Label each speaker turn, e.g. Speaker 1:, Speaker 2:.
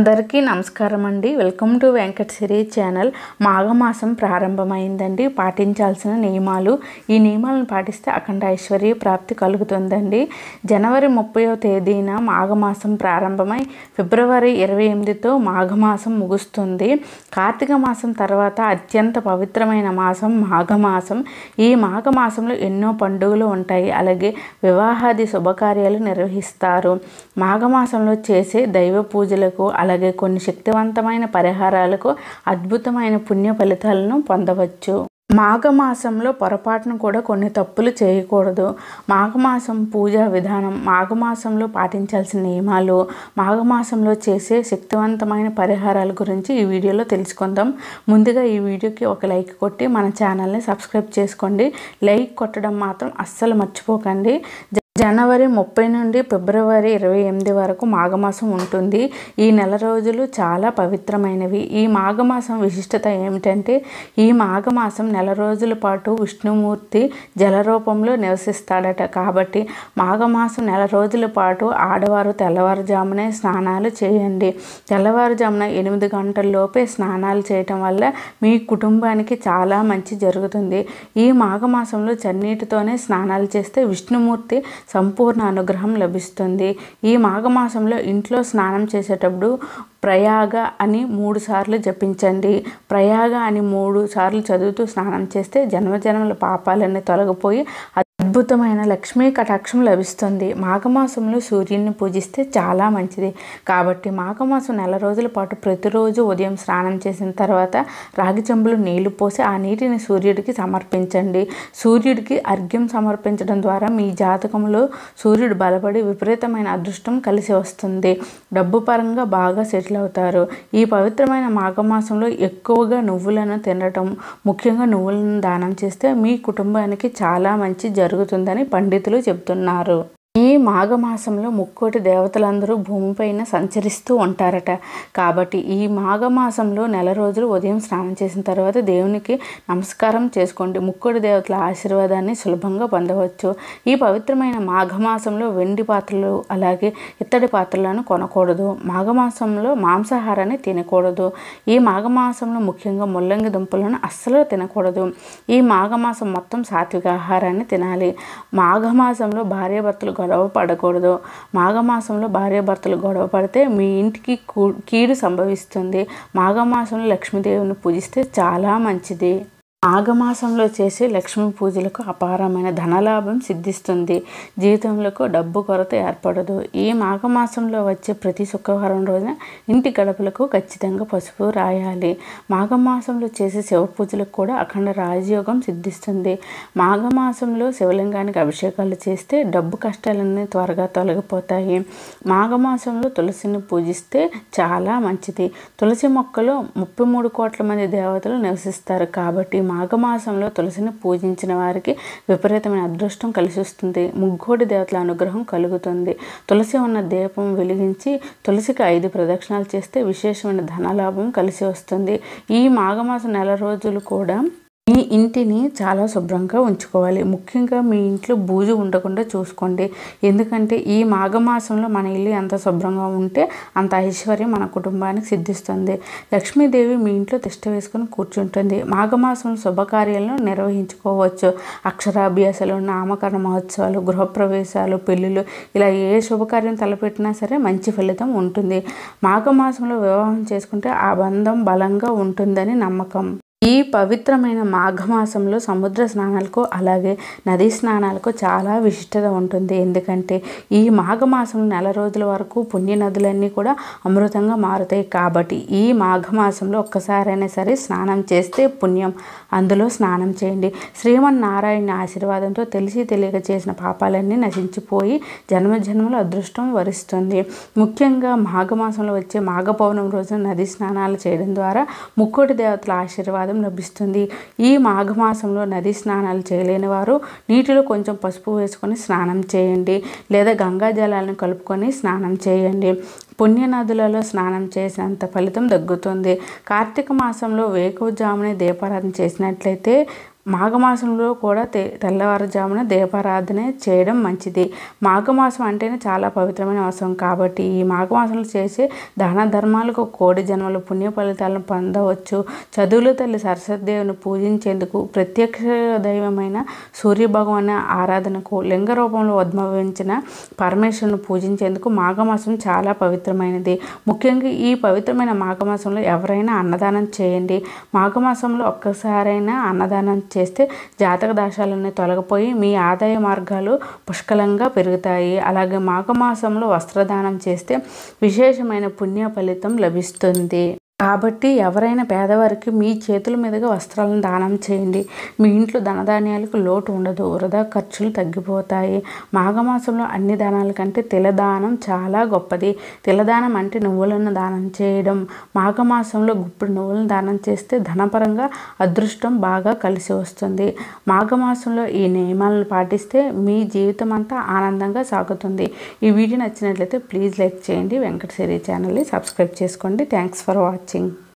Speaker 1: అందరికీ నమస్కారం అండి. Welcome to Venkata Siri channel. మాఘమాసం ప్రారంభమైందండి. పాటించాల్సిన నియమాలు. ఈ నియమాలను పాటిస్తే అఖండ ఐశ్వర్య ప్రాప్తి కలుగుతుందండి. జనవరి 30వ తేదీన మాఘమాసం ప్రారంభమై ఫిబ్రవరి 28తో మాఘమాసం ముగుస్తుంది. కార్తీక మాసం తర్వాత అత్యంత పవిత్రమైన మాసం మాఘమాసం. ఈ మాఘమాసంలో ఎన్నో పండుగలు ఉంటాయి. అలాగే వివాహాది శుభకార్యాలు నిర్వహిస్తారు. మాఘమాసంలో చేసే దైవ పూజలకు అలాగే కొన్ని శక్తివంతమైన పరిహారాలకు అద్భుతమైన పుణ్య ఫలితాలను పొందవచ్చు. మాఘమాసంలో పొరపాటును కూడా కొన్ని తప్పులు చేయకూడదు. మాఘమాసం పూజా విధానం, మాఘమాసంలో పాటించాల్సిన నియమాలు, మాఘమాసంలో చేసే శక్తివంతమైన పరిహారాల గురించి ఈ వీడియోలో తెలుసుకుందాం. ముందుగా ఈ వీడియోకి ఒక లైక్ కొట్టి మన ఛానల్ని సబ్స్క్రైబ్ చేసుకోండి. లైక్ కొట్టడం మాత్రం అస్సలు మర్చిపోకండి. జనవరి 30 నుండి ఫిబ్రవరి 28 వరకు మాఘమాసం ఉంటుంది. ఈ నెల రోజులు చాలా పవిత్రమైనవి. ఈ మాఘమాసం విశిష్టత ఏమిటంటే, ఈ మాఘమాసం నెల రోజుల పాటు విష్ణుమూర్తి జలరూపంలో నివసిస్తాడట. కాబట్టి మాఘమాసం నెల రోజుల పాటు ఆడవారు తెల్లవారుజామునే స్నానాలు చేయండి. తెల్లవారుజామున 8 గంటల్లోపే స్నానాలు చేయటం వల్ల మీ కుటుంబానికి చాలా మంచి జరుగుతుంది. ఈ మాఘమాసంలో చన్నీటితోనే స్నానాలు చేస్తే విష్ణుమూర్తి సంపూర్ణ అనుగ్రహం లభిస్తుంది. ఈ మాఘమాసంలో ఇంట్లో స్నానం చేసేటప్పుడు ప్రయాగ అని 3 సార్లు జపించండి. ప్రయాగ అని 3 సార్లు చదువుతూ స్నానం చేస్తే జన్మజన్మల పాపాలన్నీ తొలగిపోయి అద్భుతమైన లక్ష్మీ కటాక్షం లభిస్తుంది. మాఘమాసంలో సూర్యుడిని పూజిస్తే చాలా మంచిది. కాబట్టి మాఘమాసం నెల రోజుల పాటు ప్రతిరోజు ఉదయం స్నానం చేసిన తర్వాత రాగి చెంబులో నీళ్లు పోసి ఆ నీటిని సూర్యుడికి సమర్పించండి. సూర్యుడికి అర్ఘ్యం సమర్పించడం ద్వారా మీ జాతకంలో సూర్యుడు బలపడి విపరీతమైన అదృష్టం కలిసి వస్తుంది. డబ్బు పరంగా బాగా సెటిల్ అవుతారు. ఈ పవిత్రమైన మాఘమాసంలో ఎక్కువగా నువ్వులను తినటం, ముఖ్యంగా నువ్వులను దానం చేస్తే మీ కుటుంబానికి చాలా మంచి జరుగుతుందని పండితులు చెబుతున్నారు. ఈ మాఘమాసంలో ముక్కోటి దేవతలందరూ భూమిపైన సంచరిస్తూ ఉంటారట. కాబట్టి ఈ మాఘమాసంలో నెల రోజులు ఉదయం స్నానం చేసిన తర్వాత దేవునికి నమస్కారం చేసుకోండి. ముక్కోటి దేవతల ఆశీర్వాదాన్ని సులభంగా పొందవచ్చు. ఈ పవిత్రమైన మాఘమాసంలో వెండి పాత్రలు అలాగే ఇత్తడి పాత్రలను కొనకూడదు. మాఘమాసంలో మాంసాహారాన్ని తినకూడదు. ఈ మాఘమాసంలో ముఖ్యంగా ముల్లంగి దుంపలను అస్సలు తినకూడదు. ఈ మాఘమాసం మొత్తం సాత్విక ఆహారాన్ని తినాలి. మాఘమాసంలో భార్యాభర్తలు గొడవ పడకూడదు. మాఘమాసంలో భార్యాభర్తలు గొడవ పడితే మీ ఇంటికి కీడు సంభవిస్తుంది. మాఘమాసంలో లక్ష్మీదేవిని పూజిస్తే చాలా మంచిది. మాఘమాసంలో చేసే లక్ష్మీ పూజలకు అపారమైన ధనలాభం సిద్ధిస్తుంది. జీవితంలో డబ్బు కొరత ఏర్పడదు. ఈ మాఘమాసంలో వచ్చే ప్రతి శుక్రవారం రోజున ఇంటి గడపలకు ఖచ్చితంగా పసుపు రాయాలి. మాఘమాసంలో చేసే శివ పూజలకు కూడా అఖండ రాజయోగం సిద్ధిస్తుంది. మాఘమాసంలో శివలింగానికి అభిషేకాలు చేస్తే డబ్బు కష్టాలన్నీ త్వరగా తొలగిపోతాయి. మాఘమాసంలో తులసిని పూజిస్తే చాలా మంచిది. తులసి మొక్కలో 33 కోట్ల మంది దేవతలు నివసిస్తారు. కాబట్టి మాఘమాసంలో తులసిని పూజించిన వారికి విపరీతమైన అదృష్టం కలిసి వస్తుంది. ముక్కోటి దేవతల అనుగ్రహం కలుగుతుంది. తులసి ఉన్న దీపం వెలిగించి తులసికి 5 ప్రదక్షిణాలు చేస్తే విశేషమైన ధనలాభం కలిసి వస్తుంది. ఈ మాఘమాసం నెల రోజులు కూడా మీ ఇంటిని చాలా శుభ్రంగా ఉంచుకోవాలి. ముఖ్యంగా మీ ఇంట్లో బూజు ఉండకుండా చూసుకోండి. ఎందుకంటే ఈ మాఘమాసంలో మన ఇల్లు ఎంత శుభ్రంగా ఉంటే అంత ఐశ్వర్యం మన కుటుంబానికి సిద్ధిస్తుంది. లక్ష్మీదేవి మీ ఇంట్లో తిష్ట వేసుకుని కూర్చుంటుంది. మాఘమాసంలో శుభకార్యాలను నిర్వహించుకోవచ్చు. అక్షరాభ్యాసాలు, నామకరణ మహోత్సవాలు, గృహప్రవేశాలు, పెళ్ళిళ్ళు ఇలా ఏ శుభకార్యం తలపెట్టినా సరే మంచి ఫలితం ఉంటుంది. మాఘమాసంలో వివాహం చేసుకుంటే ఆ బంధం బలంగా ఉంటుందని నమ్మకం. ఈ పవిత్రమైన మాఘమాసంలో సముద్ర స్నానాలకు అలాగే నదీ స్నానాలకు చాలా విశిష్టత ఉంటుంది. ఎందుకంటే ఈ మాఘమాసంలో నెల రోజుల వరకు పుణ్య నదులన్నీ కూడా అమృతంగా మారుతాయి. కాబట్టి ఈ మాఘమాసంలో ఒక్కసారైనా సరే స్నానం చేస్తే పుణ్యం. అందులో స్నానం చేయండి. శ్రీమన్నారాయణ ఆశీర్వాదంతో తెలిసి తెలియక చేసిన పాపాలన్నీ నశించిపోయి జన్మజన్మల అదృష్టం వరిస్తుంది. ముఖ్యంగా మాఘమాసంలో వచ్చే మాఘ పౌర్ణమి రోజున నదీ స్నానాలు చేయడం ద్వారా ముక్కోటి దేవతల ఆశీర్వాదం లభిస్తుంది. ఈ మాఘమాసంలో నది స్నానాలు చేయలేని వారు నీటిలో కొంచెం పసుపు వేసుకొని స్నానం చేయండి. లేదా గంగా జలాలను కలుపుకొని స్నానం చేయండి. పుణ్యనదులలో స్నానం చేసినంత ఫలితం దక్కుతుంది. కార్తీక మాసంలో వేకువజామునే దీపారాధన చేసినట్లయితే మాఘమాసంలో కూడా తెల్లవారుజామున దీపారాధన చేయడం మంచిది. మాఘమాసం అంటేనే చాలా పవిత్రమైన మాసం కాబట్టి ఈ మాఘమాసంలో చేసే దాన ధర్మాలకు కోడి జన్మల పుణ్య ఫలితాలను పొందవచ్చు. చదువుల తల్లి సరస్వతీదేవిని పూజించేందుకు, ప్రత్యక్ష దైవమైన సూర్యభగవాన్ ఆరాధనకు, లింగ రూపంలో ఉద్భవించిన పరమేశ్వరుని పూజించేందుకు మాఘమాసం చాలా పవిత్రమైనది. ముఖ్యంగా ఈ పవిత్రమైన మాఘమాసంలో ఎవరైనా అన్నదానం చేయండి. మాఘమాసంలో ఒక్కసారైనా అన్నదానం చేస్తే జాతక దోషాలన్నీ తొలగిపోయి మీ ఆదాయ మార్గాలు పుష్కలంగా పెరుగుతాయి. అలాగే మాఘమాసంలో వస్త్రదానం చేస్తే విశేషమైన పుణ్య ఫలితం లభిస్తుంది. కాబట్టి ఎవరైనా పేదవారికి మీ చేతుల మీదుగా వస్త్రాలను దానం చేయండి. మీ ఇంట్లో ధనధాన్యాలకు లోటు ఉండదు, వృధా ఖర్చులు తగ్గిపోతాయి. మాఘమాసంలో అన్ని దానాల కంటే తిలదానం చాలా గొప్పది. తిలదానం అంటే నువ్వులను దానం చేయడం. మాఘమాసంలో గుప్పుడు నువ్వులను దానం చేస్తే ధనపరంగా అదృష్టం బాగా కలిసి వస్తుంది. మాఘమాసంలో ఈ నియమాలను పాటిస్తే మీ జీవితం అంతా ఆనందంగా సాగుతుంది. ఈ వీడియో నచ్చినట్లయితే ప్లీజ్ లైక్ చేయండి. వెంకట సిరి ఛానల్ని సబ్స్క్రైబ్ చేసుకోండి. Thanks for watching.